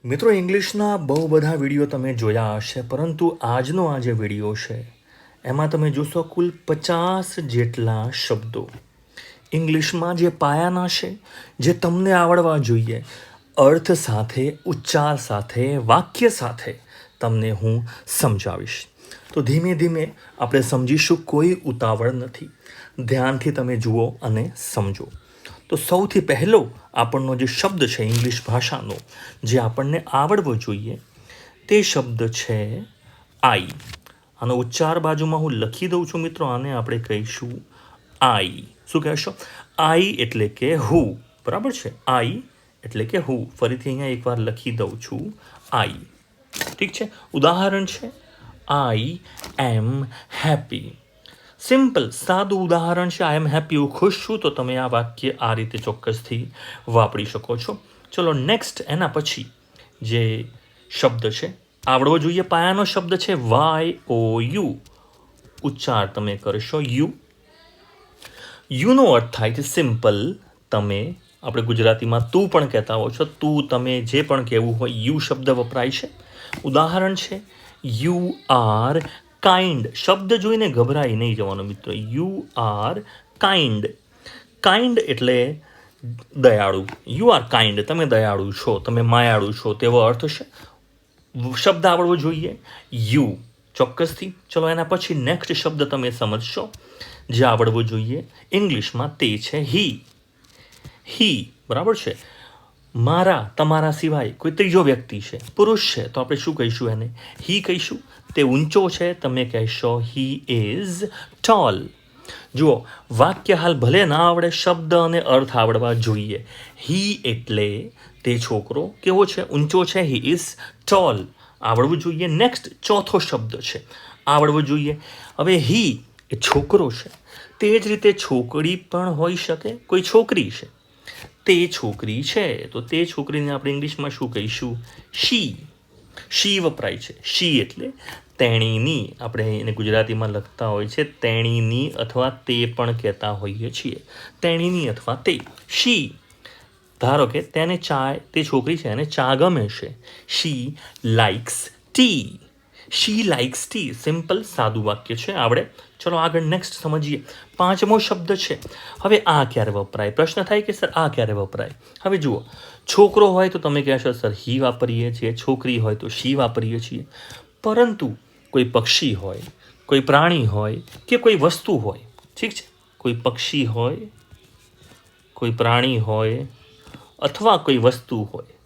મિત્રો ઇંગ્લિશના બહુ બધા વિડીયો તમે જોયા હશે, પરંતુ આજનો આ જે વિડીયો છે એમાં તમે જોશો કુલ 50 જેટલા શબ્દો ઇંગ્લિશમાં જે પાયાના છે, જે તમને આવડવા જોઈએ, અર્થ સાથે, ઉચ્ચાર સાથે, વાક્ય સાથે તમને હું સમજાવીશ. તો ધીમે ધીમે આપણે સમજીશું, કોઈ ઉતાવળ નથી. ધ્યાનથી તમે જુઓ અને સમજો. તો સૌથી પહેલો આપણનો જે શબ્દ છે ઇંગ્લિશ ભાષાનો, જે આપણને આવડવો જોઈએ, તે શબ્દ છે આઈ. આનો ઉચ્ચાર બાજુમાં હું લખી દઉં છું મિત્રો. આને આપણે કહીશું આઈ. શું કહેશો? આઈ એટલે કે હું. બરાબર છે? આઈ એટલે કે હું. ફરીથી અહીંયા એકવાર લખી દઉં છું, આઈ. ઠીક છે? ઉદાહરણ છે, આઈ એમ હેપી. સિમ્પલ, સાદું ઉદાહરણ છે. આઈ એમ હેપી, હું ખુશ છું. તો તમે આ વાક્ય આ રીતે ચોક્કસથી વાપરી શકો છો. ચલો નેક્સ્ટ, એના પછી જે શબ્દ છે આવડવો જોઈએ, પાયાનો શબ્દ છે વાય ઓ યુ. ઉચ્ચાર તમે કરશો યુ. યુનો અર્થ થાય છે સિમ્પલ. તમે, આપણે ગુજરાતીમાં તું પણ કહેતા હો છો, તું, તમે જે પણ કહેવું હોય, યુ શબ્દ વપરાય છે. ઉદાહરણ છે, યુ આર કાઇન્ડ. શબ્દ જોઈને ગભરાઈ નહીં જવાનો મિત્રો. You are kind. કાઇન્ડ એટલે દયાળુ. યુ આર કાઇન્ડ, તમે દયાળુ છો, તમે માયાળુ છો, તેવો અર્થ છે. શબ્દ આવડવો જોઈએ યુ ચોક્કસથી. ચલો એના પછી નેક્સ્ટ શબ્દ તમે સમજશો, જે આવડવો જોઈએ ઇંગ્લિશમાં, તે છે હી. હી, બરાબર છે? મારા, તમારા સિવાય કોઈ ત્રીજો વ્યક્તિ છે, પુરુષ છે, તો આપણે શું કહીશું એને? હી કહીશું. તે ઊંચો છે, તમે કહેશો હી ઇઝ ટોલ. જુઓ, વાક્ય હાલ ભલે ના આવડે, શબ્દ અને અર્થ આવડવા જોઈએ. હી એટલે તે છોકરો કેવો છે? ઊંચો છે. હી ઇઝ ટોલ, આવડવું જોઈએ. નેક્સ્ટ ચોથો શબ્દ છે, આવડવું જોઈએ. હવે હી એ છોકરો છે, તે જ રીતે છોકરી પણ હોઈ શકે. કોઈ છોકરી છે, તે છોકરી છે, તો તે છોકરીને આપણે ઇંગ્લિશમાં શું કહીશું? શી. શી વપરાય છે. શી એટલે તેણીની. આપણે એને ગુજરાતીમાં લખતા હોય છે તેણીની, અથવા તે પણ કહેતા હોઈએ છીએ. તેણીની અથવા તે. શી. ધારો કે તેને ચા, તે છોકરી છે એને ચા ગમે છે. She likes tea. She likes tea. Simple, સાદું વાક્ય છે, આવડે. ચલો આગળ નેક્સ્ટ સમજીએ. પાંચમો શબ્દ છે. હવે આ ક્યારે વપરાય? પ્રશ્ન થાય કે સર આ ક્યારે વપરાય? હવે જુઓ, છોકરો હોય તો તમે કહેશો સર હી વાપરીએ છીએ, છોકરી હોય તો શી વાપરીએ છીએ. પરંતુ કોઈ પક્ષી હોય, કોઈ પ્રાણી હોય, કે કોઈ વસ્તુ હોય, ઠીક છે, કોઈ પક્ષી હોય, કોઈ પ્રાણી હોય, અથવા કોઈ વસ્તુ હોય,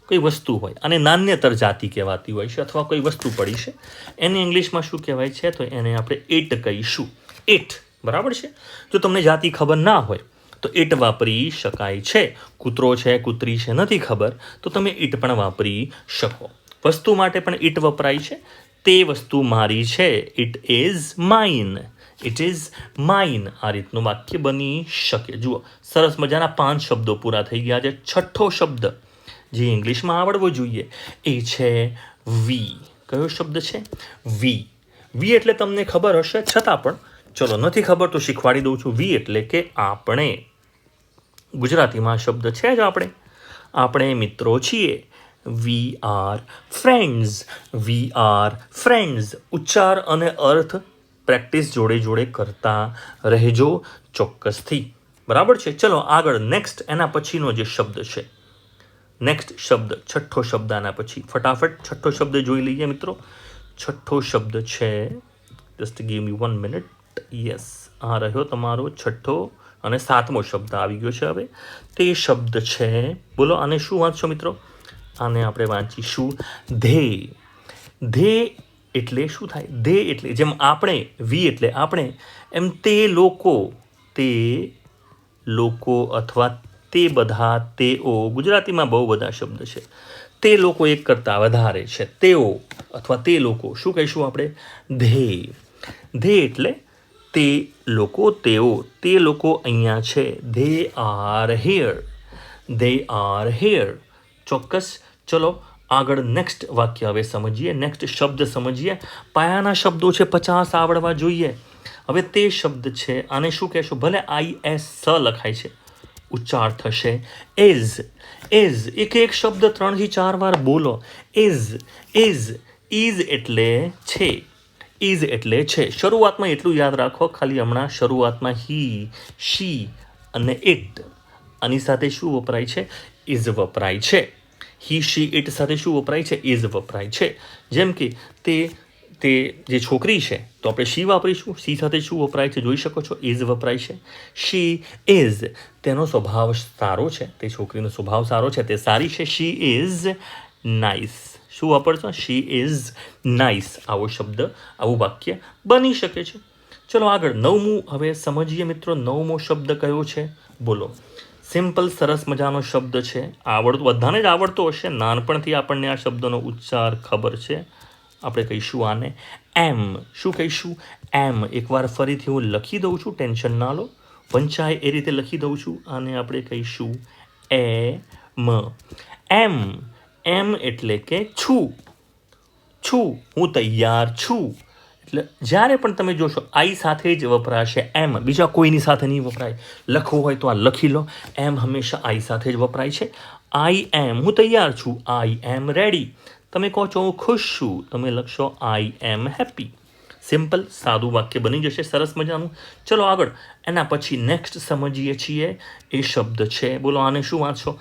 કોઈ વસ્તુ હોય અને નાન્યતર જાતિ કહેવાતી હોય છે, અથવા કોઈ વસ્તુ પડી છે, એને ઇંગ્લિશમાં શું કહેવાય છે? તો એને આપણે ઇટ કહીશું. ઇટ, બરાબર છે? જો તમને જાતિ ખબર ના હોય તો ઇટ વાપરી શકાય છે. કૂતરો છે, કૂતરી છે, નથી ખબર તો તમે ઇટ પણ વાપરી શકો. વસ્તુ માટે પણ ઇટ વપરાય છે. તે વસ્તુ મારી છે. It is mine. It is mine. આ રીતનું વાક્ય બની શકે. જુઓ, સરસ મજાના 5 શબ્દો પૂરા થઈ ગયા છે. છઠ્ઠો શબ્દ જે ઇંગ્લિશમાં આવડવો જોઈએ એ છે વી. કયો શબ્દ છે? વી. વી એટલે તમને ખબર હશે, છતાં પણ ચલો નથી ખબર તો શીખવાડી દઉં છું. વી એટલે કે આપણે. ગુજરાતીમાં શબ્દ છે જ આપણે. આપણે મિત્રો છીએ. We are friends. We are friends. ઉચ્ચાર અને અર્થ પ્રેક્ટિસ જોડે જોડે કરતા રહેજો ચોક્કસથી. બરાબર છે? ચલો આગળ નેક્સ્ટ, એના પછીનો જે શબ્દ છે, નેક્સ્ટ શબ્દ, છઠ્ઠો શબ્દ. આના પછી ફટાફટ છઠ્ઠો શબ્દ જોઈ લઈએ મિત્રો. છઠ્ઠો શબ્દ છે, just give me 1 minute. Yes, આ રહ્યો તમારો છઠ્ઠો અને સાતમો શબ્દ આવી ગયો છે. હવે તે શબ્દ છે, બોલો આને શું વાંચશો મિત્રો? આને આપણે વાંચીશું ધે. ધે એટલે શું થાય? ધે એટલે જેમ આપણે, વી એટલે આપણે, એમ તે લોકો. તે લોકો અથવા તે બધા, તેઓ. ગુજરાતીમાં બહુ બધા શબ્દ છે. તે લોકો એક કરતાં વધારે છે. તેઓ અથવા તે લોકો, શું કહીશું આપણે? ધે. ધે એટલે તે લોકો, તેઓ. તે લોકો અહીંયા છે. They are here. They are here. ચોક્કસ. ચલો આગળ નેક્સ્ટ વાક્ય હવે સમજીએ, નેક્સ્ટ શબ્દ સમજીએ. પાયાના શબ્દો છે, 50 આવડવા જોઈએ. હવે તે શબ્દ છે, આને શું કહેશો? ભલે IS લખાય છે, ઉચ્ચાર થશે ઇઝ. ઇઝ એક શબ્દ 3 થી 4 વાર બોલો. ઇઝ ઇઝ એટલે છે. ઇઝ એટલે છે. શરૂઆતમાં એટલું યાદ રાખો, ખાલી હમણાં શરૂઆતમાં હી, શી અને ઇટ, આની સાથે શું વપરાય છે? ઇઝ વપરાય છે. હી, શી, ઇટ સાથે શું વપરાય છે? ઇઝ વપરાય છે. જેમ કે તે જે છોકરી છે તો આપણે શી વાપરીશું. શી સાથે શું વપરાય છે જોઈ શકો છો, ઇઝ વપરાય છે. શી ઇઝ, તેનો સ્વભાવ સારો છે, તે છોકરીનો સ્વભાવ સારો છે, તે સારી છે. She is nice. શું વાપરશો? શી ઇઝ નાઇસ. આવો શબ્દ, આવું વાક્ય બની શકે છે. ચલો આગળ 9મું હવે સમજીએ મિત્રો. 9મો શબ્દ કયો છે? બોલો. સિમ્પલ, સરસ મજાનો શબ્દ છે. બધાને જ આવડતો હશે. નાનપણથી આપણને આ શબ્દનો ઉચ્ચાર ખબર છે. આપણે કહીશું આને એમ. શું કહીશું? એમ. એકવાર ફરીથી હું લખી દઉં છું, ટેન્શન ના લો, વંચાય એ રીતે લખી દઉં છું. આને આપણે કહીશું એમ. એમ. એમ એટલે કે છું. હું તૈયાર છું. એટલે જ્યારે પણ તમે જોશો આઈ સાથે જ વપરાશે એમ, બીજા કોઈની સાથે નહીં વપરાય. લખવું હોય તો આ લખી લો. એમ હંમેશા આઈ સાથે જ વપરાય છે. આઈ એમ, હું તૈયાર છું. I M ready. તમે કહો છો હું ખુશ છું, તમે લખશો આઈ એમ હેપી. સિમ્પલ, સાદું વાક્ય બની જશે, સરસ મજાનું. ચલો આગળ એના પછી નેક્સ્ટ સમજીએ છીએ. એ શબ્દ છે, બોલો આને શું વાંચશો?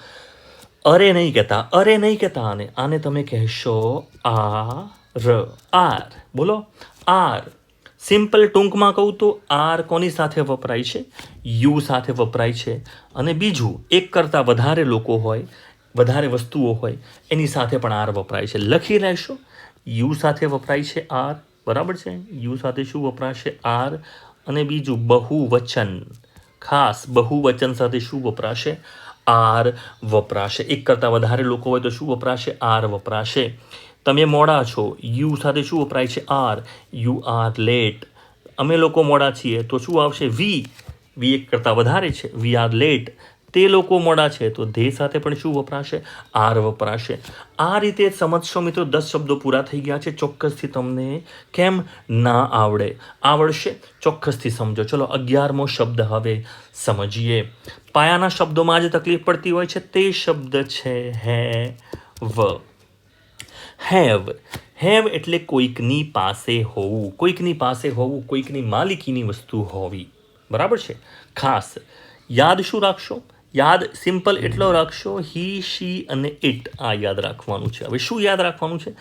અરે નહીં કહેતા. અરે નહીં કહેતા આને તમે કહેશો આર. બોલો આર. સિમ્પલ, ટૂંકમાં કહું તો આર કોની સાથે વપરાય છે? યુ સાથે વપરાય છે. અને બીજું, એક કરતાં વધારે લોકો હોય, વધારે વસ્તુઓ હોય, એની સાથે પણ આર વપરાય છે. લખી લેશો. યુ સાથે વપરાય છે આર, બરાબર છે. યુ સાથે શું વપરાશે? આર. અને બીજું બહુવચન, ખાસ બહુવચન સાથે શું વપરાશે? આર વપરાશે. એક કરતાં વધારે લોકો હોય તો શું વપરાશે? આર વપરાશે. તમે મોડા છો, યુ સાથે શું વપરાય છે? આર. You are late. અમે લોકો મોડા છીએ તો શું આવશે? વી. એક કરતાં વધારે છે, વી આર લેટ. તે લોકો મોડા છે તો ધે સાથે પણ શું વપરાશે? આર વપરાશે. આ રીતે સમજશો મિત્રો. 10 શબ્દો પૂરા થઈ ગયા છે. ચોક્કસથી તમને કેમ ના આવડે? આવડશે, ચોક્કસથી સમજો. ચલો 11મો શબ્દ હવે સમજીએ. પાયાના શબ્દોમાં જે તકલીફ પડતી હોય છે તે શબ્દ છે હેવ. હેવ એટલે કોઈકની પાસે હોવું. કોઈકની પાસે હોવું, કોઈકની માલિકીની વસ્તુ હોવી, બરાબર છે. ખાસ યાદ શું રાખશો? યાદ સિમ્પલ એટલો રાખશો, હી, શી અને ઇટ. આ યાદ રાખવાનું છે. હવે શું યાદ રાખવાનું છે?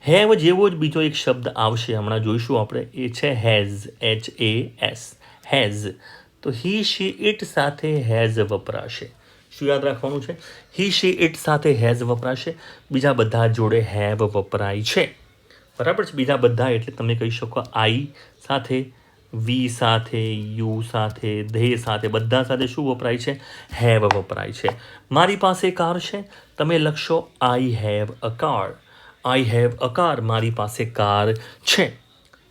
હેવ જેવો જ બીજો એક શબ્દ આવશે, હમણાં જોઈશું આપણે. એ છે હેઝ. HAS. હેઝ. તો હી, શી, ઇટ સાથે હેઝ વપરાશે. શું યાદ રાખવાનું છે? હી, શી, ઇટ સાથે હેઝ વપરાશે. બીજા બધા જોડે હેવ વપરાય છે, બરાબર છે. બીજા બધા એટલે તમે કહી શકો આઈ સાથે, વી સાથે, યુ સાથે, ધે સાથે, બધા સાથે શું વપરાય છે? હેવ વપરાય છે. મારી પાસે કાર છે, તમે લખશો આઈ have a car. I have a car. મારી પાસે કાર છે.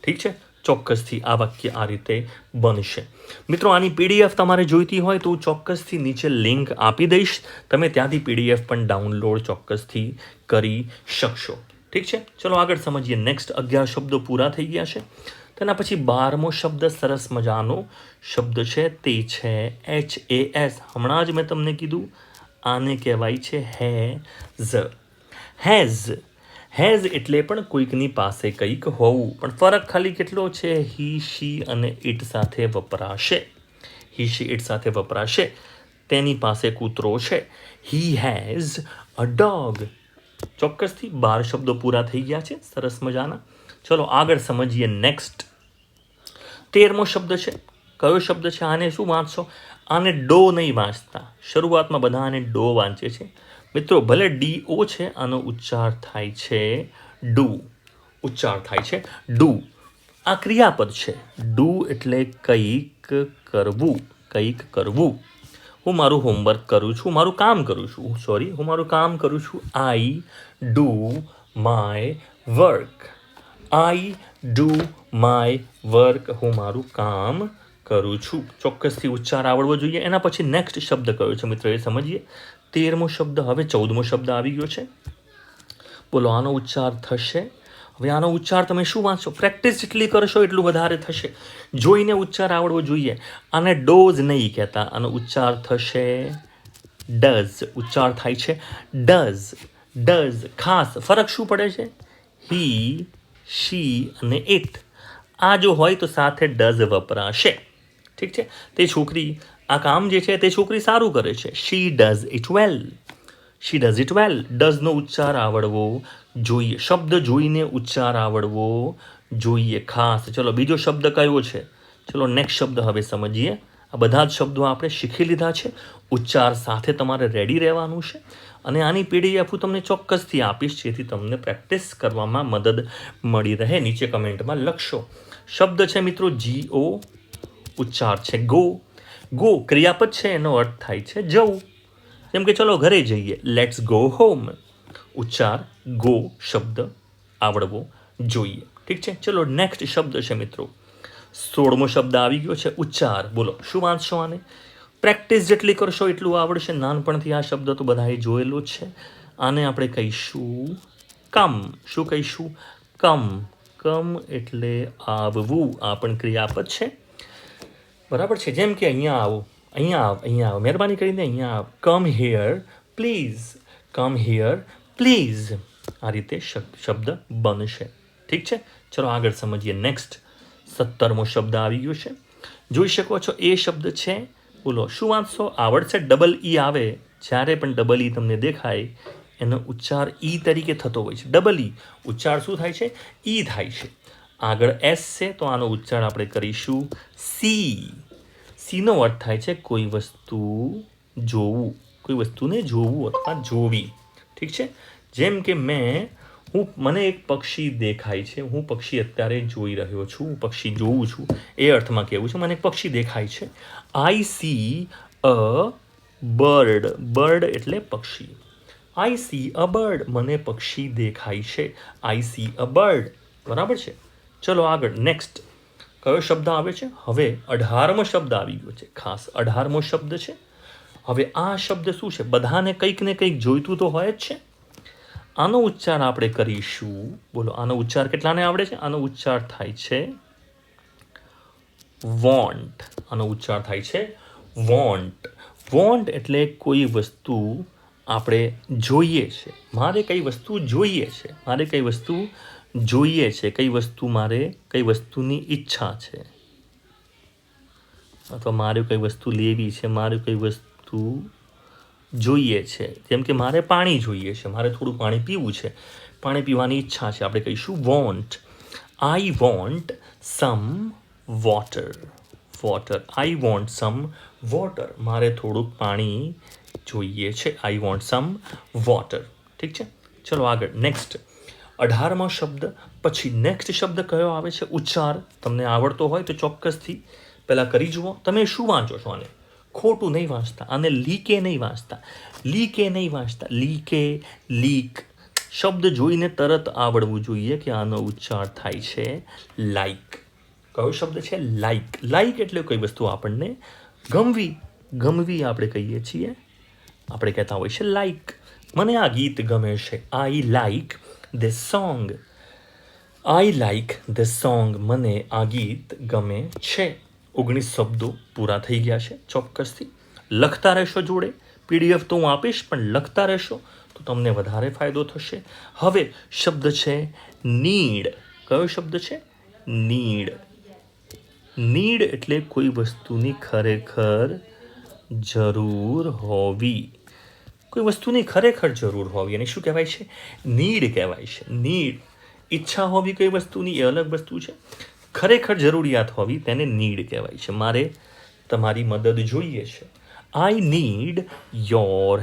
ઠીક છે. ચોક્કસથી આ વાક્ય આ રીતે બનશે. મિત્રો આની PDF તમારે જોઈતી હોય તો ચોક્કસથી નીચે લિંક આપી દઈશ. તમે ત્યાંથી PDF પણ ડાઉનલોડ ચોક્કસથી કરી શકશો. ઠીક છે. ચલો આગળ સમજીએ. નેક્સ્ટ 11 શબ્દો પૂરા થઈ ગયા છે. તેના પછી 12મો શબ્દ સરસ મજાનો શબ્દ છે, તે છે HAS. હમણાં જ મેં તમને કીધું આને કહેવાય છે હેઝ. હેઝ એટલે પણ કોઈકની પાસે કંઈક હોવું. પણ ફરક ખાલી કેટલો છે? હી, શી અને ઇટ સાથે વપરાશે. હી, શી, ઇટ સાથે વપરાશે. તેની પાસે કૂતરો છે. He has a dog. ચોક્કસથી 12 શબ્દો પૂરા થઈ ગયા છે, સરસ મજાના. ચલો આગળ સમજીએ. નેક્સ્ટ 13મો શબ્દ છે. કયો શબ્દ છે? આને શું વાંચશો? આને ડો નહીં વાંચતા. શરૂઆતમાં બધા આને ડો વાંચે છે મિત્રો. ભલે DO છે, આનો ઉચ્ચાર થાય છે ડુ. ઉચ્ચાર થાય છે ડુ. આ ક્રિયાપદ છે. ડુ એટલે કંઈક કરવું. કંઈક કરવું. હું મારું હોમવર્ક કરું છું, મારું કામ કરું છું. હું મારું કામ કરું છું. I do my work. I do my work. હું મારું કામ કરું છું. ચોક્કસથી ઉચ્ચાર આવડવો જોઈએ. એના પછી નેક્સ્ટ શબ્દ કયો છે મિત્રો એ સમજીએ. 13મો શબ્દ. હવે 14મો શબ્દ આવી ગયો છે. બોલો આનો ઉચ્ચાર થશે. હવે આનો ઉચ્ચાર તમે શું વાંચશો? પ્રેક્ટિસ જેટલી કરશો એટલું વધારે થશે. જોઈને ઉચ્ચાર આવડવો જોઈએ. આને ડોઝ નહીં કહેતા. આનો ઉચ્ચાર થશે ડઝ ઉચ્ચાર થાય છે ડઝ. ખાસ ફરક શું પડે છે? હી, શી અને ઇટ. આ જો હોય તો સાથે ડઝ વપરાશે. ઠીક છે. તે છોકરી આ કામ જે છે તે છોકરી સારું કરે છે. શી ડઝ ઇટ વેલ. ડઝનો ઉચ્ચાર આવડવો જોઈએ. શબ્દ જોઈને ઉચ્ચાર આવડવો જોઈએ ખાસ. ચલો બીજો શબ્દ કયો છે? ચલો નેક્સ્ટ શબ્દ હવે સમજીએ. આ બધા જ શબ્દો આપણે શીખી લીધા છે. ઉચ્ચાર સાથે તમારે રેડી રહેવાનું છે. અને આની PDF હું તમને ચોક્કસથી આપીશ, જેથી તમને પ્રેક્ટિસ કરવામાં મદદ મળી રહે. નીચે કમેન્ટમાં લખશો. શબ્દ છે મિત્રો GO. ઉચ્ચાર છે ગો. ક્રિયાપદ છે, એનો અર્થ થાય છે જવું. જેમ કે ચલો ઘરે જઈએ, લેટ્સ ગો હોમ. ઉચ્ચાર ગો શબ્દ આવડવો જોઈએ. ઠીક છે. ચલો નેક્સ્ટ શબ્દ છે મિત્રો 16મો શબ્દ આવી ગયો છે ઉચ્ચાર. બોલો શું વાંચશો આને? પ્રેક્ટિસ જેટલી કરશો એટલું આવડશે. નાનપણથી આ શબ્દ તો બધાએ જોયેલો જ છે. આને આપણે કહીશું કમ. શું કહીશું? કમ એટલે આવવું. આ પણ ક્રિયાપદ છે, બરાબર છે. જેમ કે અહીંયા આવો, અહીંયા આવો, મહેરબાની કરીને અહીંયા આવ. Come here please. આ રીતે શબ્દ બનશે. ઠીક છે. ચલો આગળ સમજીએ. નેક્સ્ટ 17મો શબ્દ આવી ગયો છે. જોઈ શકો છો એ શબ્દ છે. બોલો શું વાંચશો? આવડશે. ડબલ ઈ આવે. જ્યારે પણ ડબલ ઈ તમને દેખાય એનો ઉચ્ચાર ઈ તરીકે થતો હોય છે. ડબલ ઈ ઉચ્ચાર શું થાય છે? ઈ થાય છે. આગળ એસ છે તો આનો ઉચ્ચાર આપણે કરીશું સીનો અર્થ થાય છે કોઈ વસ્તુ જોવું, કોઈ વસ્તુને જોવું અથવા જોવી. ઠીક છે. જેમ કે મને એક પક્ષી દેખાય છે. હું પક્ષી અત્યારે જોઈ રહ્યો છું. હું પક્ષી જોઉં છું એ અર્થમાં કહેવું છે. મને એક પક્ષી દેખાય છે. આઈ સી અ બર્ડ એટલે પક્ષી. I C a bird. મને પક્ષી દેખાય છે. I C a bird. બરાબર છે. ચલો આગળ નેક્સ્ટ કયો શબ્દ આવે છે? હવે 18મો શબ્દ આવી ગયો છે. ખાસ 18મો શબ્દ છે. હવે આ શબ્દ શું છે? બધાને કંઈક ને કંઈક જોઈતું તો હોય જ છે. આનો ઉચ્ચાર આપણે કરીશું. બોલો આનો ઉચ્ચાર કેટલાને આવડે છે? આનો ઉચ્ચાર થાય છે વોન્ટ. આનો ઉચ્ચાર થાય છે વોન્ટ એટલે કોઈ વસ્તુ આપણે જોઈએ છે. મારે કઈ વસ્તુ જોઈએ છે, કઈ વસ્તુની ઈચ્છા છે, અથવા મારે કઈ વસ્તુ લેવી છે, મારે કઈ વસ્તુ જોઈએ છે. જેમ કે મારે પાણી જોઈએ છે, મારે થોડું પાણી પીવું છે, પાણી પીવાની ઈચ્છા છે. આપણે કહીશું want. I want some water. I want some water. મારે થોડુંક પાણી જોઈએ છે. I want some water. ઠીક છે. ચલો આગળ નેક્સ્ટ 18મો શબ્દ પછી નેક્સ્ટ શબ્દ કયો આવે છે? ઉચ્ચાર તમને આવડતો હોય તો ચોક્કસથી પહેલાં કરી જુઓ. તમે શું વાંચો છો? આને ખોટું નહીં વાંચતા. આને લીકે નહીં વાંચતા. લીક. શબ્દ જોઈને તરત આવડવું જોઈએ કે આનો ઉચ્ચાર થાય છે લાઈક. કયો શબ્દ છે? લાઈક એટલે કોઈ વસ્તુ આપણને ગમવી આપણે કહીએ છીએ. આપણે કહેતા હોય છે લાઈક. મને આ ગીત ગમે છે. I like this song. મને આ ગીત ગમે છે. 19 શબ્દો પૂરા થઈ ગયા છે. ચોક્કસથી લખતા રહેશો. જોડે PDF તો હું આપીશ, પણ લખતા રહેશો તો તમને વધારે ફાયદો થશે. હવે શબ્દ છે નીડ. કયો શબ્દ છે? નીડ એટલે કોઈ વસ્તુની ખરેખર જરૂર હોવી. એને શું કહેવાય છે? નીડ કહેવાય છે. નીડ. ઈચ્છા હોવી કોઈ વસ્તુની એ અલગ વસ્તુ છે. ખરેખર જરૂરિયાત હોવી તેને નીડ કહેવાય છે. મારે તમારી મદદ જોઈએ છે. I need your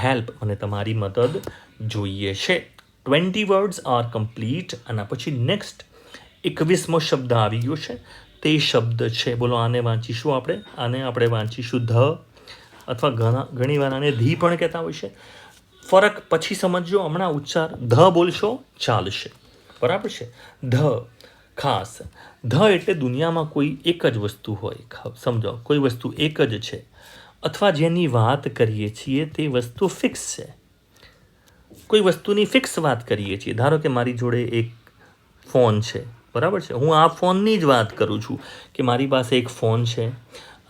help. મને તમારી મદદ જોઈએ છે. 20 વર્ડ્સ આર કમ્પ્લીટ. અને પછી નેક્સ્ટ 21મો શબ્દ આવી ગયો છે. તે શબ્દ છે, બોલો આને વાંચીશું આપણે. આને આપણે વાંચીશું ધ, અથવા ઘણી વાર આને ધી પણ કહેતા હોય છે. ફરક પછી સમજજો. હમણાં ઉચ્ચાર ધ બોલશો ચાલશે. બરાબર છે. ધ. ખાસ ધ એટલે દુનિયામાં કોઈ એક જ વસ્તુ હોય. સમજો કોઈ વસ્તુ એક જ છે, અથવા જેની વાત કરીએ છીએ તે વસ્તુ ફિક્સ છે. કોઈ વસ્તુની ફિક્સ વાત કરીએ છીએ. ધારો કે મારી જોડે એક ફોન છે. બરાબર છે. હું આ ફોનની જ વાત કરું છું કે મારી પાસે એક ફોન છે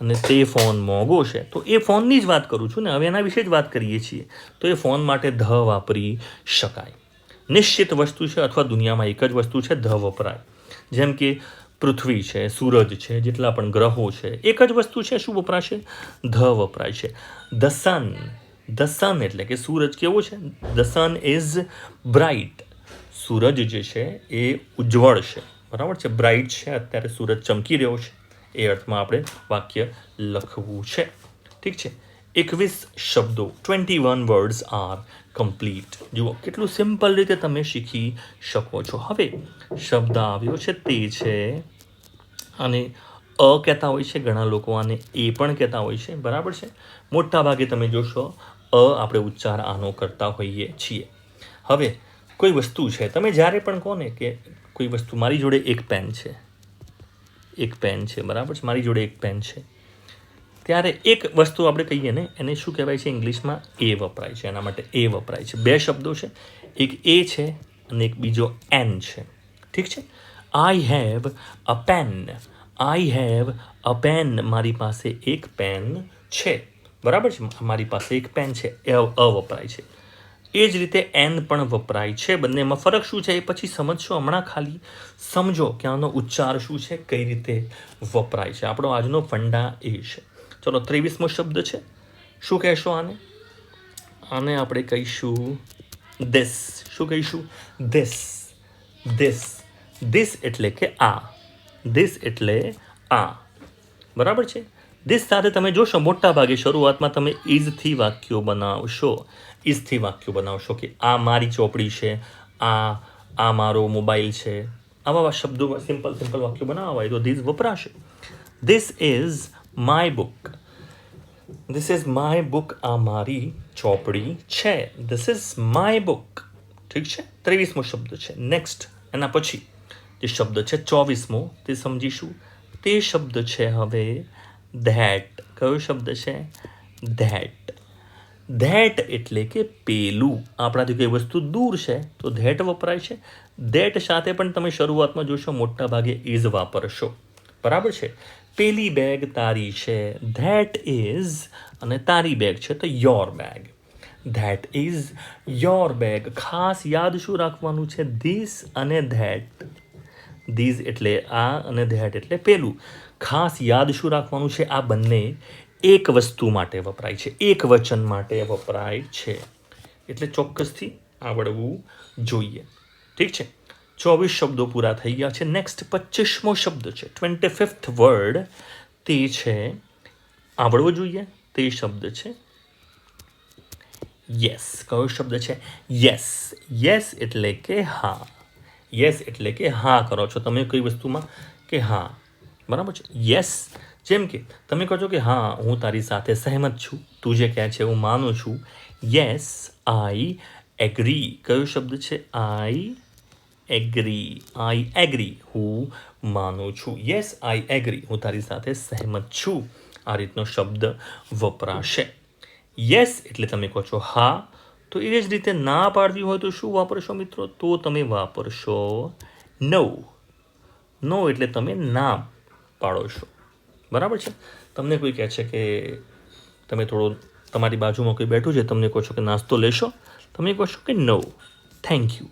અને તે ફોન મોંઘો છે, તો એ ફોનની જ વાત કરું છું ને, હવે એના વિશે જ વાત કરીએ છીએ. તો એ ફોન માટે ધ વાપરી શકાય. નિશ્ચિત વસ્તુ છે અથવા દુનિયામાં એક જ વસ્તુ છે, ધ વપરાય. જેમ કે પૃથ્વી છે, સૂરજ છે, જેટલા પણ ગ્રહો છે, એક જ વસ્તુ છે, શું વપરાશે? ધ વપરાય છે. ધ સન એટલે કે સૂરજ કેવો છે? The sun is bright. સૂરજ જે છે એ ઉજ્જવળ છે, બરાબર છે, બ્રાઇટ છે, અત્યારે સૂરજ ચમકી રહ્યો છે, એ અર્થમાં આપણે વાક્ય લખવું છે. ઠીક છે. 21 શબ્દો, 21 વર્ડ્સ આર કમ્પ્લીટ. જુઓ કેટલું સિમ્પલ રીતે તમે શીખી શકો છો. હવે શબ્દ આવ્યો છે તે છે, અને કહેતા હોય છે ઘણા લોકો, આને એ પણ કહેતા હોય છે, બરાબર છે. મોટા ભાગે તમે જોશો આપણે ઉચ્ચાર આનો કરતા હોઈએ છીએ. હવે કોઈ વસ્તુ છે, તમે જ્યારે પણ કહો ને કે કોઈ વસ્તુ, મારી જોડે એક પેન છે, બરાબર છે, મારી જોડે એક પેન છે, ત્યારે એક વસ્તુ આપણે કહીએ ને, એને શું કહેવાય છે? ઇંગ્લિશમાં એ વપરાય છે. એના માટે એ વપરાય છે. બે શબ્દો છે, એક એ છે અને એક બીજો એન છે. ઠીક છે. I have a pen. મારી પાસે એક પેન છે, બરાબર છે, મારી પાસે એક પેન છે, એ વપરાય છે. એ જ રીતે એન પણ વપરાય છે. બંનેમાં ફરક શું છે એ પછી સમજશો. હમણાં ખાલી સમજો કે આનો ઉચ્ચાર શું છે, કઈ રીતે વપરાય છે. આપણો આજનો ફંડા એ છે. ચલો 23મો શબ્દ છે. શું કહેશો આને? આને આપણે કહીશું ધીસ. શું કહીશું? ધીસ એટલે કે આ. બરાબર છે. ધીસ સાથે તમે જોશો મોટા ભાગે શરૂઆતમાં તમે ઇઝથી વાક્યો બનાવશો કે આ મારી ચોપડી છે, આ મારો મોબાઈલ છે. આવા શબ્દો સિમ્પલ વાક્યો બનાવવા હોય તો ધીસ વપરાશે. This is my book. આ મારી ચોપડી છે. This is my book. ઠીક છે. 23મો શબ્દ છે. નેક્સ્ટ એના પછી જે શબ્દ છે 24મો, તે સમજીશું. તે શબ્દ છે હવે ધેટ. કયો શબ્દ છે? ધેટ એટલે કે પેલું. આપણાથી કોઈ વસ્તુ દૂર છે તો ધેટ વપરાય છે. ધેટ સાથે પણ તમે શરૂઆતમાં જોશો મોટા ભાગે ઇઝ વાપરશો, બરાબર છે. પેલી બેગ તારી છે, ધેટ ઇઝ, અને તારી બેગ છે તો your bag. That is your bag. ખાસ યાદ શું રાખવાનું છે? ધીસ અને ધેટ. ધીઝ એટલે આ અને ધેટ એટલે પેલું. ખાસ યાદ શું રાખવાનું છે? આ બંને એક વસ્તુ માટે વપરાય છે, એક વચન માટે વપરાય છે, એટલે ચોક્કસથી આવડવું જોઈએ. ઠીક છે. 24 શબ્દો પૂરા થઈ ગયા છે. નેક્સ્ટ 25મો શબ્દ છે, 25th વર્ડ, તે છે, આવડવો જોઈએ, તે શબ્દ છે યસ. કયો શબ્દ છે? યસ એટલે કે હા. એટલે કે હા કરો છો તમે કઈ વસ્તુમાં, કે હા, બરાબર છે. યસ, જેમ કે તમે કહો છો કે હા હું તારી સાથે સહેમત છું, તું જે કહે છે હું માનું છું. Yes I agree. કયો શબ્દ છે? I agree. હું માનું છું. Yes I agree. હું તારી સાથે સહેમત છું. આ રીતનો શબ્દ વપરાશે. યસ એટલે તમે કહો છો હા, તો એ જ રીતે ના પાડવી હોય તો શું વાપરશો મિત્રો? તો તમે વાપરશો નો. એટલે તમે ના પાડો છો, બરાબર છે. તમને કોઈ કહે છે કે તમે થોડો, તમારી બાજુમાં કોઈ બેઠું છે, તમને કહો છો કે નાસ્તો લેશો, તમે કહો છો કે નો થેન્ક યુ,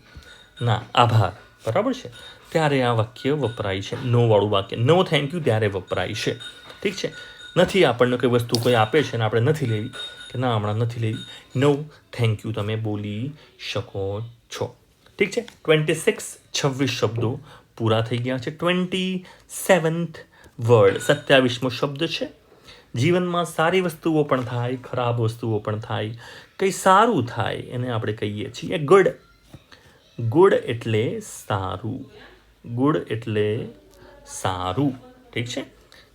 ના આભાર, બરાબર છે. ત્યારે આ વાક્ય વપરાય છે, નો વાળું વાક્ય. નો થેન્ક યુ ત્યારે વપરાય છે. ઠીક છે. નથી આપણને કોઈ વસ્તુ કોઈ આપે છે ને આપણે નથી લેવી, કે ના હમણાં નથી લેવી, નો થેન્ક યુ તમે બોલી શકો છો. ઠીક છે. 26 શબ્દો પૂરા થઈ ગયા છે. 27th વર્ડ, 27મો શબ્દ છે. જીવનમાં સારી વસ્તુઓ પણ થાય, ખરાબ વસ્તુઓ પણ થાય. કંઈ સારું થાય એને આપણે કહીએ છીએ ગુડ. એટલે સારું. ઠીક છે.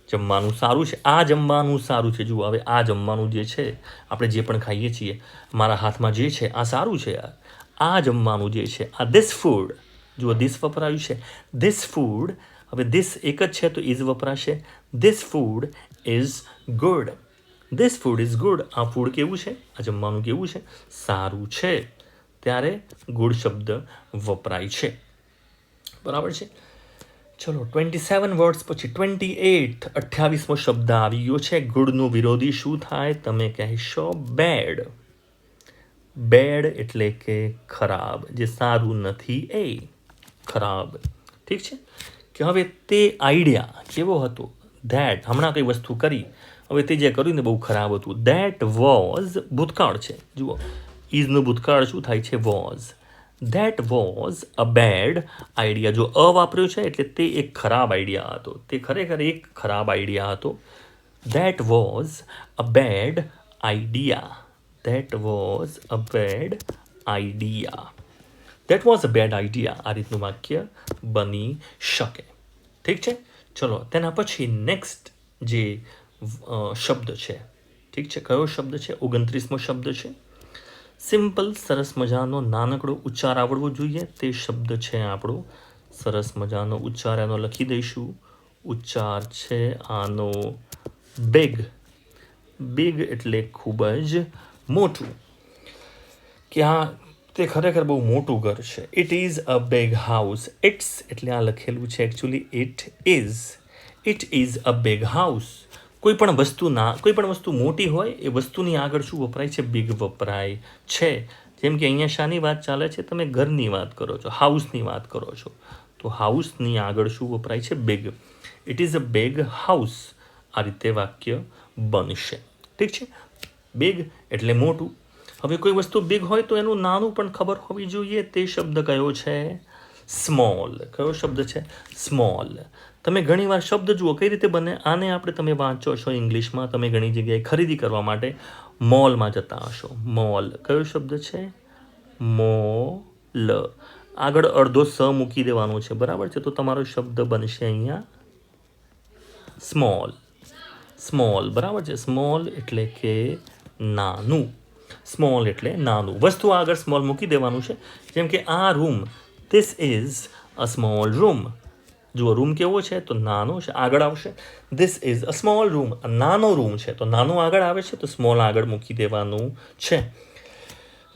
જમવાનું સારું છે, આ જમવાનું સારું છે. જુઓ હવે આ જમવાનું જે છે, આપણે જે પણ ખાઈએ છીએ, મારા હાથમાં જે છે આ સારું છે યાર. આ જમવાનું જે છે, આ ધીસ ફૂડ. જુઓ ધીસ વપરાયું છે, ધીસ ફૂડ. હવે ધીસ એક જ છે તો ઇઝ વપરાશે. This food is good. આ ફૂડ કેવું છે? આ જમવાનું કેવું છે? સારું છે. ત્યારે ગુડ શબ્દ વપરાય છે, બરાબર છે. ચલો 27 વર્ડ્સ પછી 28મો શબ્દ આવી ગયો છે. ગુડનું વિરોધી શું થાય? તમે કહેશો બેડ. બેડ એટલે કે ખરાબ, જે સારું નથી એ ખરાબ. ઠીક છે કે હવે તે આઈડિયા કેવો હતો? ધેટ, હમણાં કઈ વસ્તુ કરી, હવે તે જે કર્યું ને બહુ ખરાબ હતું. ધેટ વોઝ ભૂતકાળ છે. જુઓ, ઇઝનું ભૂતકાળ શું થાય છે? Was. That was a bad idea. જો અ વાપર્યો છે એટલે તે એક ખરાબ આઈડિયા હતો. તે ખરેખર એક ખરાબ આઈડિયા હતો. That was a bad idea. That was a bad idea. That was a bad idea. આ રીતનું વાક્ય બની શકે. ઠીક છે. ચલો તેના પછી નેક્સ્ટ જે શબ્દ છે, ઠીક છે, કયો શબ્દ છે? 29મો શબ્દ છે. સિમ્પલ, સરસ મજાનો નાનકડો ઉચ્ચાર આવડવો જોઈએ. તે શબ્દ છે આપણો સરસ મજાનો ઉચ્ચાર, એનો લખી દઈશું. ઉચ્ચાર છે આનો બિગ. બિગ એટલે ખૂબ જ મોટું, કે આ તે ખરેખર બહુ મોટું ઘર છે. It is a big house. It's એટલે આ લખેલું છે actually it is. It is a big house. કોઈ પણ વસ્તુ મોટી હોય એ વસ્તુની આગળ શું વપરાય છે? બિગ વપરાય છે. જેમ કે અહીંયા શાની વાત ચાલે છે? તમે ઘરની વાત કરો છો, હાઉસની વાત કરો છો, તો હાઉસની આગળ શું વપરાય છે? Big. It is a big house. આ રીતે વાક્ય બનશે. ઠીક છે. બિગ એટલે મોટું. હવે કોઈ વસ્તુ બિગ હોય તો એનું નાનું પણ ખબર હોવી જોઈએ. તે શબ્દ કયો છે? સ્મોલ. કયો શબ્દ છે? સ્મોલ. તમે ઘણીવાર શબ્દ જુઓ કઈ રીતે બને. આને આપણે તમે વાંચો છો ઇંગ્લિશમાં, તમે ઘણી જગ્યાએ ખરીદી કરવા માટે મોલમાં જતા હશો. મોલ. કયો શબ્દ છે? મોલ. આગળ અડધો સ મૂકી દેવાનો છે, બરાબર છે? તો તમારો શબ્દ બનશે અહીંયા સ્મોલ. સ્મોલ, બરાબર છે? સ્મોલ એટલે કે નાનું. સ્મોલ એટલે નાનું. વસ્તુ આગળ સ્મોલ મૂકી દેવાનું છે. જેમ કે આ room, this is a small room. જુઓ, રૂમ કેવો છે? તો નાનો છે, આગળ આવશે. This is a small room. નાનો રૂમ છે તો નાનું આગળ આવે છે, તો સ્મોલ આગળ મૂકી દેવાનું છે.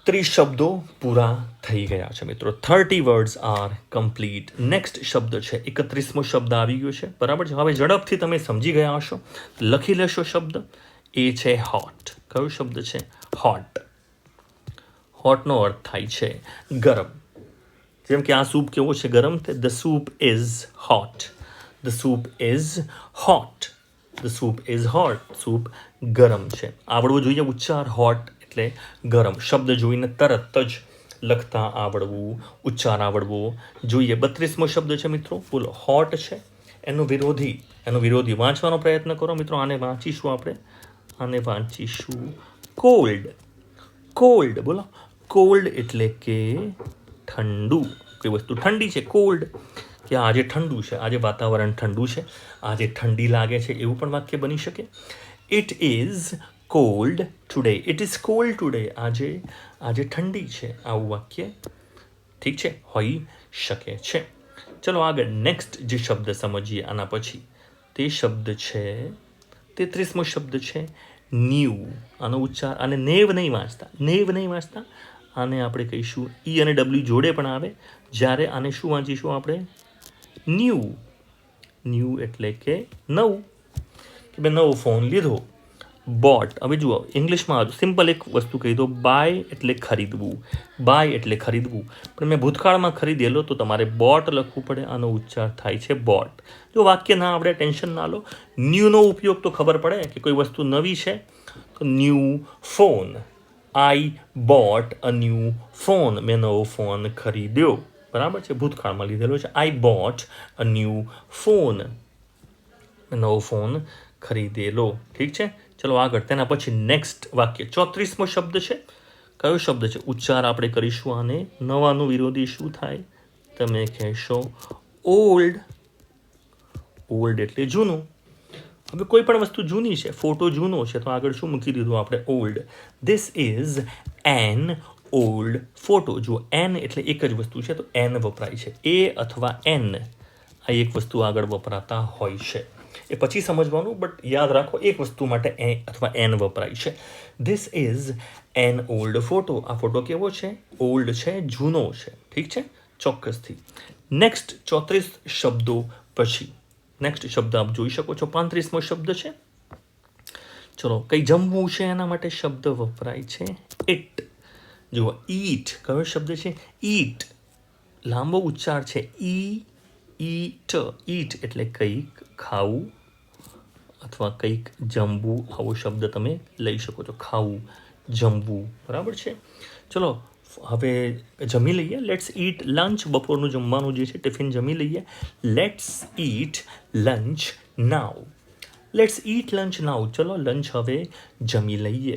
30 શબ્દો પૂરા થઈ ગયા છે મિત્રો. 30 વર્ડ્સ આર કમ્પ્લીટ. નેક્સ્ટ શબ્દ છે 31મો શબ્દ આવી ગયો છે, બરાબર છે? હવે ઝડપથી તમે સમજી ગયા હશો, લખી લેશો શબ્દ. એ છે હોટ. કયો શબ્દ છે? હોટ. હોટનો અર્થ થાય છે ગરમ. જેમ કે આ સૂપ કેવો છે? ગરમ. The soup is hot. The soup is hot. The soup is hot. Soup ગરમ છે. આવડવું જોઈએ ઉચ્ચાર. હોટ એટલે ગરમ. શબ્દ જોઈને તરત જ લખતા આવડવું, ઉચ્ચાર આવડવો જોઈએ. 32મો શબ્દ છે મિત્રો. બોલો, હોટ છે. એનું વિરોધી વાંચવાનો પ્રયત્ન કરો મિત્રો. આને વાંચીશું આપણે. આને વાંચીશું કોલ્ડ. કોલ્ડ. બોલો, કોલ્ડ એટલે કે ઠંડુ. કોઈ વસ્તુ ઠંડી છે, કોલ્ડ. કે આજે ઠંડુ છે, આજે વાતાવરણ ઠંડુ છે, આજે ઠંડી લાગે છે, એવું પણ વાક્ય બની શકે. It is called today. It is called today. આજે ઠંડી છે, આવું વાક્ય, ઠીક છે, હોઈ શકે છે. ચલો આગળ નેક્સ્ટ જે શબ્દ સમજીએ આના પછી. તે શબ્દ છે 33મો શબ્દ છે ન્યૂ. આનો ઉચ્ચાર, આને નેવ નહીં વાંચતા. આને આપણે કહીશું ઈ અને ડબલ્યુ જોડે પણ આવે. જ્યારે આને શું વાંચીશું આપણે? ન્યૂ. ન્યૂ એટલે કે નવું. કે મેં નવો ફોન લીધો. બોટ. હવે જુઓ, ઇંગ્લિશમાં સિમ્પલ એક વસ્તુ કહી દો. બાય એટલે ખરીદવું. બાય એટલે ખરીદવું. પણ મેં ભૂતકાળમાં ખરીદેલો, તો તમારે બોટ લખવું પડે. આનો ઉચ્ચાર થાય છે બોટ. જો વાક્ય ના આપણે ટેન્શન ના લો. ન્યૂનો ઉપયોગ તો ખબર પડે કે કોઈ વસ્તુ નવી છે, તો new phone. I bought a new phone. મેં નવો ફોન ખરીદ્યો, બરાબર છે? ભૂતકાળમાં લીધેલો છે. આઈ બોટ અ ન્યૂ ફોન. મેં નવો ફોન ખરીદેલો. ઠીક છે. ચલો આગળ. તેના પછી નેક્સ્ટ વાક્ય 34મો શબ્દ છે. કયો શબ્દ છે? ઉચ્ચાર આપણે કરીશું આને. નવાનું વિરોધી શું થાય? તમે કહેશો ઓલ્ડ. ઓલ્ડ એટલે જૂનું. હવે કોઈ પણ વસ્તુ જૂની છે, ફોટો જૂનો છે, તો આગળ શું મૂકી દીધું આપણે? Old. This is an old photo. જો એન એટલે એક જ વસ્તુ છે, તો એન વપરાય છે. એ અથવા એન, આ એક વસ્તુ આગળ વપરાતા હોય છે. એ પછી સમજવાનું, બટ યાદ રાખો એક વસ્તુ માટે એ અથવા એન વપરાય છે. This is an old photo. આ ફોટો કેવો છે? ઓલ્ડ છે, જૂનો છે. ઠીક છે, ચોક્કસથી. નેક્સ્ટ 34 શબ્દો પછી નેક્સ્ટ શબ્દ આપ જોઈ શકો છો 35મો શબ્દ છે. ચલો કંઈ જમવું છે એના માટે શબ્દ વપરાય છે ઇટ. જુઓ ઈટ કયો શબ્દ છે? ઈટ. લાંબો ઉચ્ચાર છે ઈટ. ઈટ એટલે કંઈક ખાવું અથવા કંઈક જમવું, આવો શબ્દ તમે લઈ શકો છો. ખાવું, જમવું, બરાબર છે. ચલો હવે જમી લઈએ. Let's eat lunch. બપોરનું જમવાનું જે છે ટિફિન જમી લઈએ. Let's eat lunch now. Let's eat lunch now. ચલો લંચ હવે જમી લઈએ.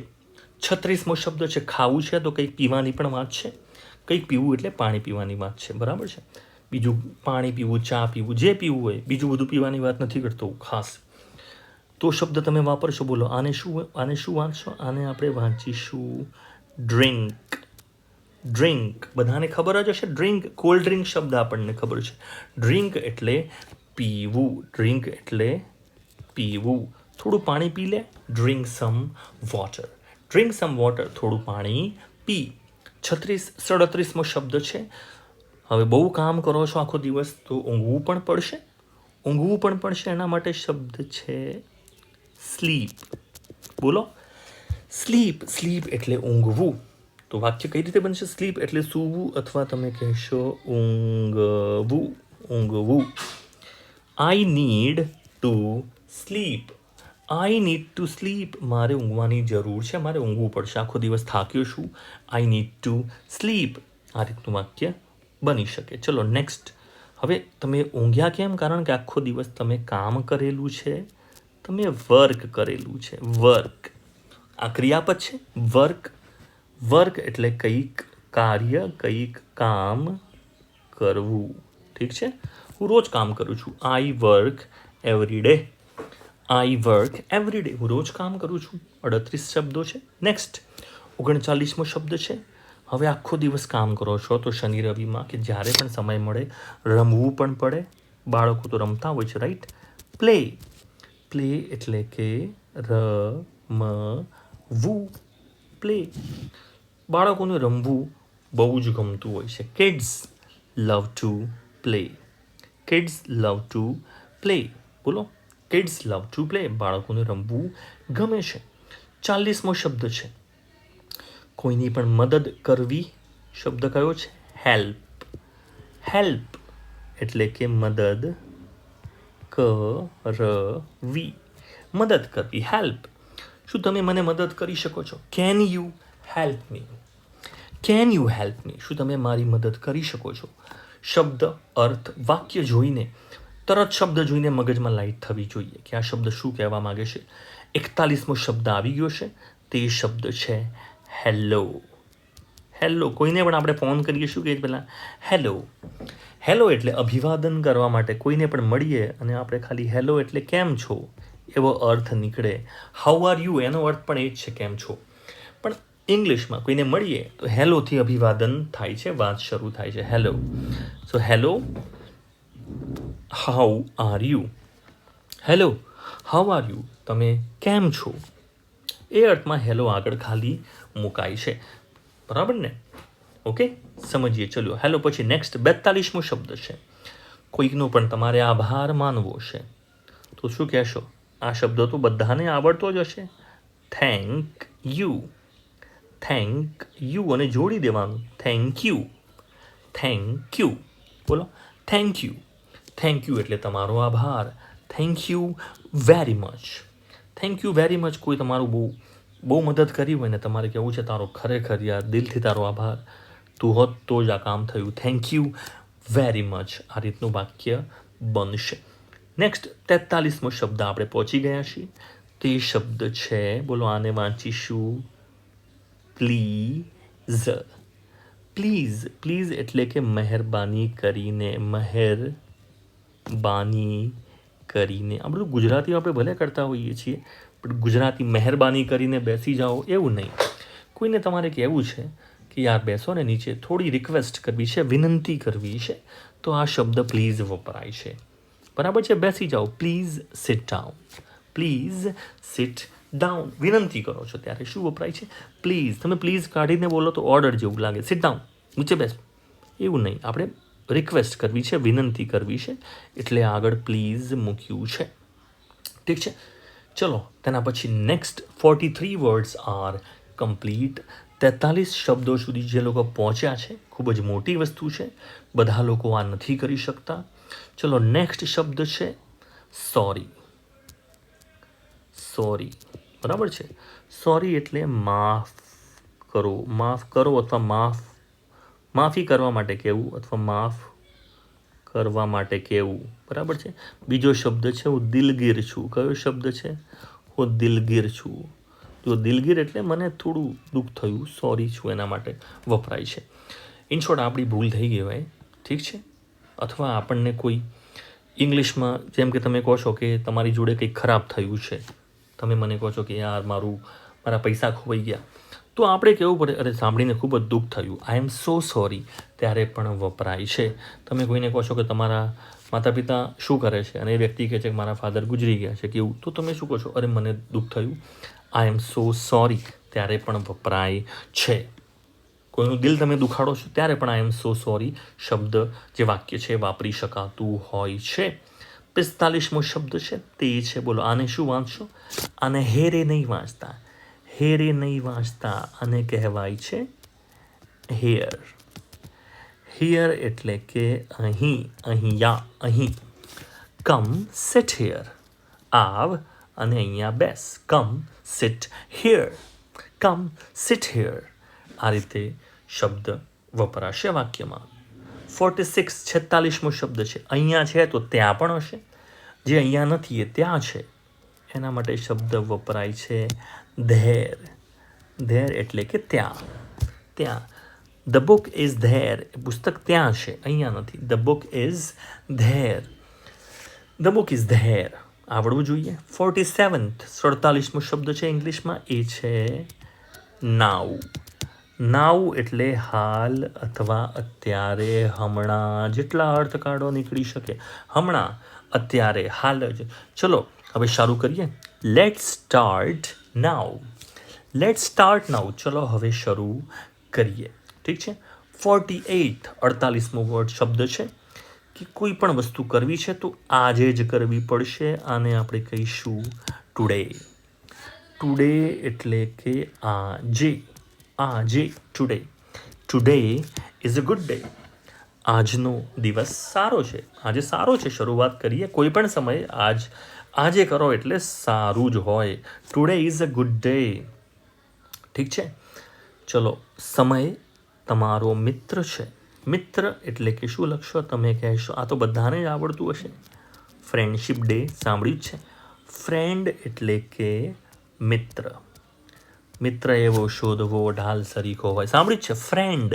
36મો શબ્દ છે ખાવું છે, તો કંઈક પીવાની પણ વાત છે. કંઈક પીવું એટલે પાણી પીવાની વાત છે, બરાબર છે. બીજું પાણી પીવું, ચા પીવું, જે પીવું હોય, બીજું બધું પીવાની વાત નથી કરતો ખાસ. તો શબ્દ તમે વાપરશો. બોલો આને શું વાંચશો? આને આપણે વાંચીશું ડ્રિંક. ડ્રિંક બધાને ખબર જ હશે. ડ્રિંક કોલ્ડ ડ્રિંક શબ્દ આપણને ખબર છે. ડ્રિંક એટલે પીવું. ડ્રિંક એટલે પીવું. થોડું પાણી પી લે. Drink some water. Drink some water. થોડું પાણી પી. 37મો શબ્દ છે. હવે બહુ કામ કરો છો આખો દિવસ તો ઊંઘવું પણ પડશે. ઊંઘવું પણ પડશે એના માટે શબ્દ છે સ્લીપ. બોલો સ્લીપ. સ્લીપ એટલે ઊંઘવું. તો વાક્ય કઈ રીતે બનશે? સ્લીપ એટલે સૂવું અથવા તમે કહેશો ઊંઘવું. ઊંઘવું. I need to sleep. I need to sleep. મારે ઊંઘવાની જરૂર છે, મારે ઊંઘવું પડશે. આખો દિવસ થાક્યો છું. આઈ નીડ ટુ સ્લીપ. આ રીતનું વાક્ય બની શકે. ચલો નેક્સ્ટ. હવે તમે ઊંઘ્યા કેમ? કારણ કે આખો દિવસ તમે કામ કરેલું છે, તમે વર્ક કરેલું છે. વર્ક આ ક્રિયાપદ છે. વર્ક. વર્ક એટલે કંઈક કાર્ય, કંઈક કામ કરવું. ઠીક છે. હું રોજ કામ કરું છું. I work every day. I work every day. હું રોજ કામ કરું છું. 38 શબ્દો છે. નેક્સ્ટ 39મો શબ્દ છે. હવે આખો દિવસ કામ કરો છો તો શનિ રવિમાં કે જ્યારે પણ સમય મળે રમવું પણ પડે. બાળકો તો રમતા હોય છે, રાઈટ. પ્લે. પ્લે એટલે કે રમવું. પ્લે. બાળકોને રમવું બહુ જ ગમતું હોય છે. Kids love to play. Kids love to play. બોલો કિડ્સ લવ ટુ પ્લે. બાળકોને રમવું ગમે છે. 40મો શબ્દ છે. કોઈની પણ મદદ કરવી. શબ્દ કયો છે? હેલ્પ. હેલ્પ એટલે કે મદદ કરવી. મદદ કરવી. હેલ્પ. શું તમે મને મદદ કરી શકો છો? Can you help me? Can you help me? શું તમે મારી મદદ કરી શકો છો? શબ્દ, અર્થ, વાક્ય જોઈને તરત શબ્દ જોઈને મગજમાં લાઈટ થવી જોઈએ કે આ શબ્દ શું કહેવા માંગે છે. 41મો શબ્દ આવી ગયો છે. તે શબ્દ છે હેલો. હેલો. કોઈને પણ આપણે ફોન કરીએ શું કહીએ પહેલાં? હેલો. હેલો એટલે અભિવાદન કરવા માટે કોઈને પણ મળીએ અને આપણે ખાલી હેલો એટલે કેમ છો એવો અર્થ નીકળે. હાઉ આર યુ એનો અર્થ પણ એ જ છે કેમ છો. પણ ઇંગ્લિશમાં કોઈને મળીએ તો હેલોથી અભિવાદન થાય છે, વાત શરૂ થાય છે. Hello. So hello. How are you. Hello how are you. તમે કેમ છો એ અર્થમાં હેલો આગળ ખાલી મુકાય છે. બરાબર ને? ઓકે સમજીએ. ચલો હેલો પછી નેક્સ્ટ 42મો શબ્દ છે. કોઈકનો પણ તમારે આભાર માનવો છે તો શું કહેશો? આ શબ્દ તો બધાને આવડતો જ હશે. Thank you. થેન્ક યુ અને જોડી દેવાનું થેન્ક યુ. Thank you. બોલો થેન્ક યુ. થેન્ક યુ એટલે તમારો આભાર. Thank you very much. Thank you very much. કોઈ તમારું બહુ મદદ કરી હોય ને તમારે કહેવું છે તારો ખરેખર યાર દિલથી તારો આભાર, તું હોત તો જ આ કામ થયું. Thank you very much. આ રીતનું વાક્ય બનશે. નેક્સ્ટ 43મો શબ્દ આપણે પહોંચી ગયા છીએ. તે શબ્દ છે, બોલો આને વાંચીશું પ્લીઝ. પ્લીઝ. પ્લીઝ એટલે કે મહેરબાની કરીને. મહેરબાની કરીને. આ બધું ગુજરાતી આપણે ભલે કરતા હોઈએ છીએ પણ ગુજરાતી મહેરબાની કરીને બેસી જાઓ એવું નહીં. કોઈને તમારે કહેવું છે કે યાર બેસો ને નીચે, થોડી રિક્વેસ્ટ કરવી છે, વિનંતી કરવી છે તો આ શબ્દ પ્લીઝ વપરાય છે. બરાબર છે? બેસી જાઓ. Please sit down. Please sit down. વિનંતી કરો છો ત્યારે શું વપરાય છે? પ્લીઝ. તમે પ્લીઝ કાઢીને બોલો તો ઓર્ડર જેવું લાગે. સિટ ડાઉન, નીચે બેસ એવું નહીં. આપણે રિક્વેસ્ટ કરવી છે, વિનંતી કરવી છે, એટલે આગળ પ્લીઝ મૂક્યું છે. ઠીક છે, ચલો તેના પછી નેક્સ્ટ 43 વર્ડ્સ આર કમ્પ્લીટ. 43 શબ્દો સુધી જે લોકો પહોંચ્યા છે, ખૂબ જ મોટી વસ્તુ છે, બધા લોકો આ નથી કરી શકતા. ચલો નેક્સ્ટ શબ્દ છે સોરી. સોરી, બરાબર છે. સોરી એટલે માફ કરો અથવા માફી કરવા માટે કહેવું અથવા માફ કરવા માટે કહેવું, બરાબર છે. બીજો શબ્દ છે હું દિલગીર છું. કયો શબ્દ છે? હું દિલગીર છું. તો દિલગીર એટલે મને થોડું દુઃખ થયું, સોરી છું એના માટે વપરાય છે. ઇન શોર્ટ આપણી ભૂલ થઈ ગઈ હોય, ઠીક છે. અથવા આપણને કોઈ ઇંગ્લિશમાં જેમ કે તમે કહો છો કે તમારી જોડે કંઈક ખરાબ થયું છે, તમે મને કહો છો કે યાર મારા પૈસા ખોવાઈ ગયા, તો આપણે કહેવું પડે અરે સાંભળીને ખૂબ જ દુઃખ થયું, આઈ એમ સો સોરી, ત્યારે પણ વપરાય છે. તમે કોઈને કહો છો કે તમારા માતા પિતા શું કરે છે અને એ વ્યક્તિ કહે છે કે મારા ફાધર ગુજરી ગયા છે કેવું, તો તમે શું કહો છો? અરે મને દુઃખ થયું, આઈ એમ સો સોરી, ત્યારે પણ વપરાય છે. કોઈનું દિલ તમે દુખાડો છો ત્યારે પણ આઈ એમ સો સોરી શબ્દ જે વાક્ય છે વાપરી શકાતું હોય છે. 45મો શબ્દ છે તે છે, બોલો આને શું વાંચશો? આને હેરે નહીં વાંચતા, હેરે નહીં વાંચતા, આને કહેવાય છે હેર. હિયર એટલે કે અહીં, અહીંયા, અહીં. કમ સિટ હિયર, આવ અને અહીંયા બેસ. Come sit here, come sit here. આ રીતે શબ્દ વપરાશે વાક્યમાં. 46મો શબ્દ છે અહીંયા છે તો ત્યાં પણ હશે, જે અહીંયા નથી એ ત્યાં છે, એના માટે શબ્દ વપરાય છે ધેર. ધેર એટલે કે ત્યાં, ત્યાં. ધ બુક ઇઝ ધેર, પુસ્તક ત્યાં છે, અહીંયા નથી. The book is there, the book is there. આવડવું જોઈએ. 47મો શબ્દ છે ઇંગ્લિશમાં, એ છે નાઉ. નાઉ એટલે હાલ અથવા અત્યારે, હમણાં, જેટલા અર્થ કાઢો નીકળી શકે. હમણાં, અત્યારે, હાલ જ. ચલો હવે શરૂ કરીએ. Let's start now. Let's start now. ચલો હવે શરૂ કરીએ. ઠીક છે. 48મો વર્ડ શબ્દ છે કે કોઈ પણ વસ્તુ કરવી છે તો આજે જ કરવી પડશે. આને આપણે કહીશું ટુડે. ટુડે એટલે કે આજે, આજે, today. Today is a good day. આજનો દિવસ સારો છે, આજે સારો છે. શરૂઆત કરીએ કોઈ પણ સમયે, આજે કરો એટલે સારું જ હોય. Today is a good day. ઠીક છે. ચલો સમય તમારો મિત્ર છે. મિત્ર એટલે કે શું લખશો? તમે કહેશો આ તો બધાને જ આવડતું હશે, ફ્રેન્ડશિપ ડે સાંભળ્યું જ છે. ફ્રેન્ડ એટલે કે મિત્ર. મિત્ર એવો શોધવો ઢાલ સરીખો હોય, સાંભળ્યું જ છે. ફ્રેન્ડ,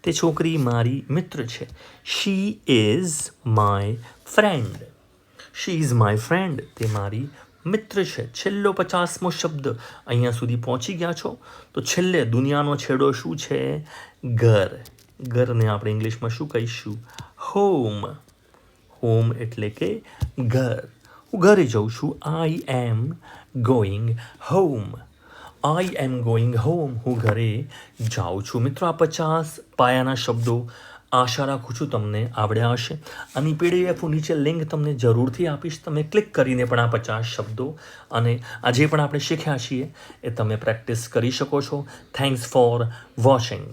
તે છોકરી મારી મિત્ર છે. She is my friend. She is my friend, તે મારી મિત્ર છે. છેલ્લો 50મો શબ્દ. અહીંયા સુધી પહોંચી ગયા છો તો છેલ્લે દુનિયાનો છેડો શું છે? ઘર. ઘરને આપણે ઇંગ્લિશમાં શું કહીશું? હોમ. હોમ એટલે કે ઘર. હું ઘરે જાઉં છું. I am going home. I am going home. હું ઘરે જાઉં છું. મિત્રો આ 50 પાયાના શબ્દો આશા રાખું છું તમને આવડ્યા હશે. આની PDF નીચે લિંક તમને જરૂરથી આપીશ. તમે ક્લિક કરીને પણ આ 50 શબ્દો અને આ જે પણ આપણે શીખ્યા છીએ એ તમે પ્રેક્ટિસ કરી શકો છો. Thanks for watching.